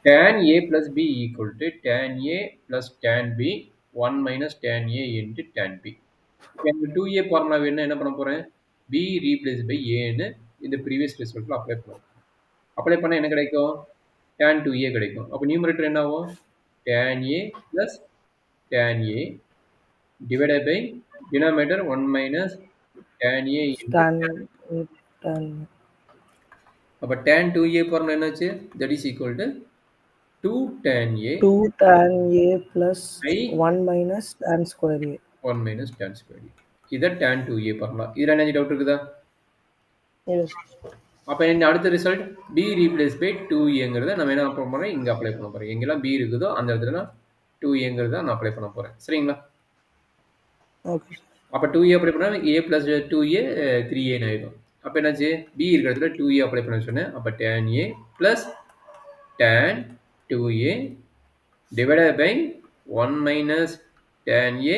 tan a plus b equal to tan a plus tan b 1 minus tan a into tan b. இப்போ எனக்கு 2a formula வேணும்னா என்ன பண்ண போறேன்? b replace by a ன்னு இந்த ப்ரீவியஸ் ரிசல்ட்ல அப்ளை பண்ணுவோம். அப்ளை பண்ணா என்ன கிடைக்கும்? tan 2a கிடைக்கும். அப்ப நியூமரேட்டர் என்ன ஆகும்? tan a plus tan a divided by denominator 1 minus tan a into tan அப்ப tan 2a ஃபார்முலா என்னாச்சு? That is equal to 2 tan a 2 tan a plus by 1 minus tan square a 1 minus tan square a. இதான் tan 2a formula. இதுல என்ன doubt இருக்குதா? yes அப்ப இந்த அடுத்த result b replace by 2a நம்ம என்ன பண்ண போறோம்? இங்க அப்ளை பண்ண போறோம். எங்கெல்லாம் b இருக்குதோ அந்த இடத்துல நான் 2a நான் அப்ளை பண்ண போறேன். சரிங்களா? okay அப்ப 2a அப்ளை பண்ணா a plus 2a 3a ஆயிடும். அப்ப என்னாச்சு? b இருக்கிற இடத்துல 2a அப்ளை பண்ண சொன்னேன். அப்ப tan a plus tan 2a divided by 1 minus tan a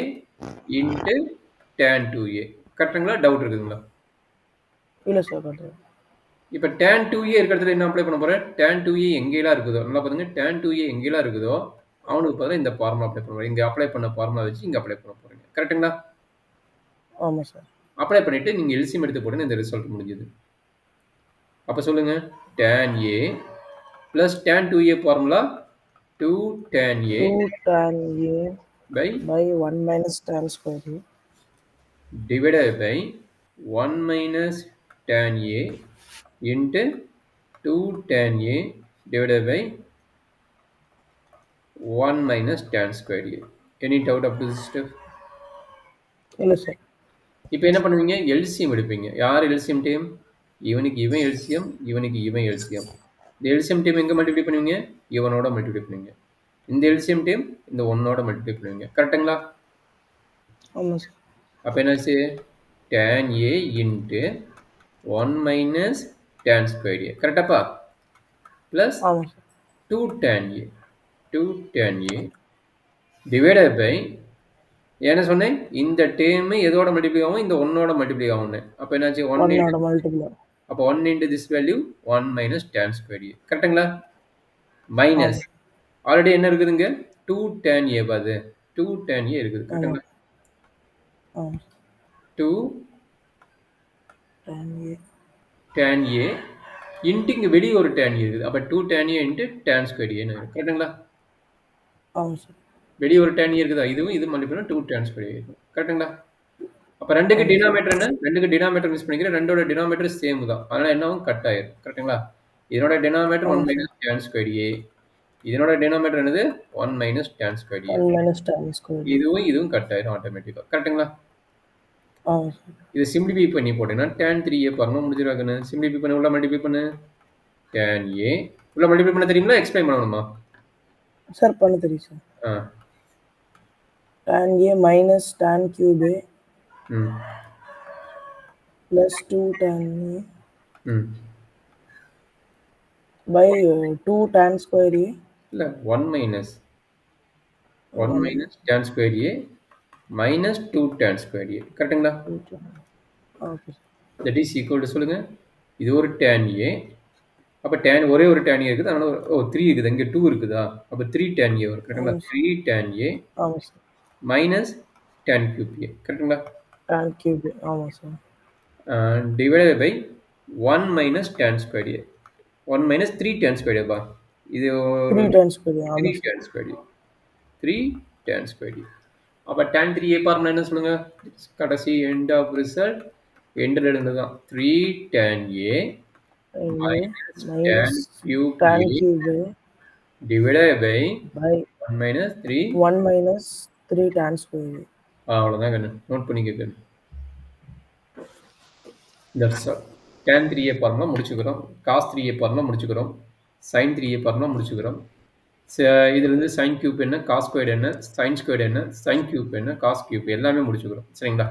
into tan 2a. கரெக்ட்டுங்களா? டவுட் இருக்குதுங்களா? இல்ல சார் கரெக்ட். இப்போ tan 2a இருக்கிற இடத்துல என்ன அப்ளை பண்ண போறேன்? tan 2a எங்கெல்லாம் இருக்குதோ நல்லா பாருங்க, tan 2a எங்கெல்லாம் இருக்குதோ அவனுக்கு பதிலா இந்த ஃபார்முலா அப்ளை பண்ணுவோம். இங்க அப்ளை பண்ண ஃபார்முலா வச்சு இங்க அப்ளை பண்ண போறீங்க. கரெக்ட்டுங்களா? ஆமா சார். அப்ளை பண்ணிட்டு நீங்க எல்சிஎம் எடுத்து போடுங்க, இந்த ரிசல்ட் முடிஞ்சது. அப்ப சொல்லுங்க, tan a plus tan 2a formula 2 tan a 2 tan a by 1 minus tan square a divided by 1 minus tan a into 2 tan a divided by 1 minus tan square a. Any doubt up to this step? இல்ல sir. இப்போ என்ன பண்ணுவீங்க? LCM எடுப்பீங்க. யார் LCM team? இவனுக்கு இவன் LCM, இவனுக்கு இவன் எல்சிஎம். இந்த எல்சிஎம் டீம் எங்க மல்டிப்ளை பண்ணுவீங்க? இவனோட மல்டிப்ளை பண்ணுவீங்க. இந்த எல்சிஎம் டீம் இந்த ஒன்னோட மல்டிப்ளை பண்ணுவீங்க. கரெக்ட்டுங்களா? ஆமா சார். அப்ப என்னாச்சு? tan a into 1 minus tan square a. கரெக்டாப்பா? plus ஆமா sir. 2 tan a divided by என்ன சொன்னேன்? இந்த டேர்ம் எதோட மல்டிப்ளை ஆகும்? இந்த ஒன்னோட மல்டிப்ளை ஆகும். அப்ப என்னாச்சு? 1 1 மல்டிப்ளை. அப்ப 1 into this value 1 minus tan square a. கரெக்ட்டுங்களா? மைனஸ் ஆல்ரெடி என்ன இருக்குதுங்க? 2 tan a பாது. 2 tan a இருக்குது. கரெக்ட்டுங்களா? 2 tan a இன்ட்டு இங்க வெளியே ஒரு tan a இருக்குது. அப்ப 2 tan a into tan square a ன்னு கரெக்ட்டுங்களா? ஆமா சார். வெளியே ஒரு tan a இருக்குதா? இதுவும் இது மல்டிப்ளை பண்ணா 2 tan square a இருக்கும். கரெக்ட்டுங்களா? அப்ப ரெண்டுக்கு டினாமினேட்டர் என்ன? ரெண்டுக்கு டினாமினேட்டர் மிஸ் பண்ணிக்கிறேன். ரெண்டோட டினாமினேட்டர் சேம் தான். அதனால என்னவும் கட் ஆயிரும். கரெக்ட்டுங்களா? இதனோட denominator 1 minus tan square a. இதனோட டினாமினேட்டர் என்னது? 1 minus tan square a. 1 minus tan square a. இதுவும் கட் ஆயிரும் ஆட்டோமேட்டிக்கா. கரெக்ட்டுங்களா? ஆமா சார். இது சிம்பிளிஃபை பண்ணி போட்டீங்கன்னா tan 3a பாருங்க முடிஞ்சிராக்குன்னு. சிம்பிளிஃபை பண்ண உள்ள மல்டிப்ளை பண்ணு. tan a உள்ள மல்டிப்ளை பண்ண தெரியுமா? எக்ஸ்பிளைன் பண்ணணுமா? சார் பண்ண தெரியும் sir. tan a minus tan cube a plus 2 tan a by 2 tan square a. இல்ல 1 minus tan square a minus 2 tan square a. கரெக்ட்டுங்களா? Okay. that is equal to சொல்லுங்க. இது ஒரு tan a. அப்ப tan ஒரே ஒரு tan a இருக்குது. அதனால 3 இருக்குது. இங்க 2 இருக்குதா? அப்ப 3 tan a வரும். கரெக்ட்டுங்களா? 3 tan a ஆமா sir. minus tan cube a. கரெக்ட்டுங்களா? tan cube ஆமா sir. divided by 1 minus tan square a. 1 minus 3 tan square a பா. இது 3 tan square a. 3 tan square a. 3 tan square a. அப்ப tan 3a formula என்ன சொல்லுங்க? கடைசி end of result எண்ட்ல இருந்துதான் 3 tan a minus tan cube a divided by 1 minus 3 tan square a. அவ்வளவுதான் கண்ணு. நோட் பண்ணிக்க. That's all. tan 3a formula முடிச்சுக்கிறோம். cos 3a ஃபார்முலா முடிச்சுக்கிறோம். sin 3a ஃபார்முலா முடிச்சுக்கிறோம். இதுல இருந்து sin cube என்ன, cos squared என்ன, sin squared என்ன, sin cube என்ன, cos cube எல்லாமே முடிச்சுக்கிறோம். சரிங்களா?